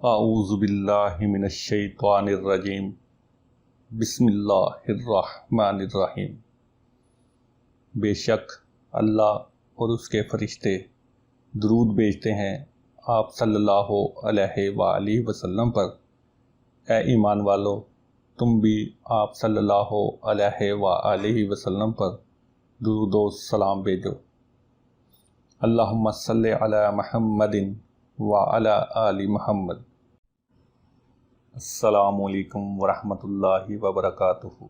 اعوذ باللہ من الشیطان الرجیم بسم اللہ الرحمن الرحیم۔ بے شک اللہ اور اس کے فرشتے درود بھیجتے ہیں آپ صلی اللہ علیہ وآلہ وسلم پر۔ اے ایمان والو، تم بھی آپ صلی اللہ علیہ وآلہ وسلم پر درود و سلام بھیجو۔ اللہم صلی علی محمد وعلی آل محمد۔ السلام علیکم ورحمۃ اللہ وبرکاتہ۔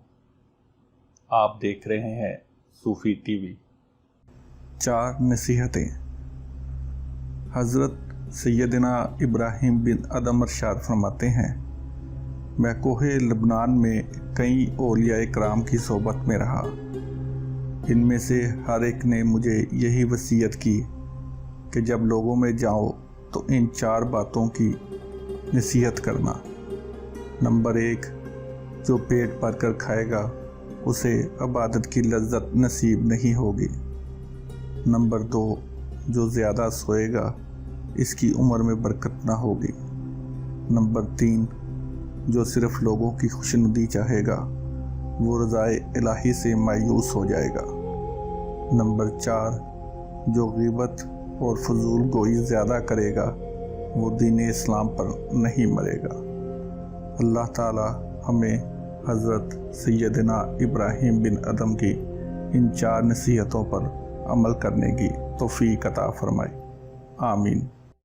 آپ دیکھ رہے ہیں صوفی ٹی وی۔ 4 نصیحتیں۔ حضرت سیدنا ابراہیم بن ادم ارشاد فرماتے ہیں، میں کوہ لبنان میں کئی اولیاء کرام کی صحبت میں رہا، ان میں سے ہر ایک نے مجھے یہی وصیت کی کہ جب لوگوں میں جاؤ تو ان 4 باتوں کی نصیحت کرنا۔ نمبر 1، جو پیٹ بھر کر کھائے گا اسے عبادت کی لذت نصیب نہیں ہوگی۔ نمبر 2، جو زیادہ سوئے گا اس کی عمر میں برکت نہ ہوگی۔ نمبر 3، جو صرف لوگوں کی خوشنودی چاہے گا وہ رضائے الہی سے مایوس ہو جائے گا۔ نمبر 4، جو غیبت اور فضول گوئی زیادہ کرے گا وہ دین اسلام پر نہیں مرے گا۔ اللہ تعالی ہمیں حضرت سیدنا ابراہیم بن ادم کی ان 4 نصیحتوں پر عمل کرنے کی توفیق عطا فرمائے، آمین۔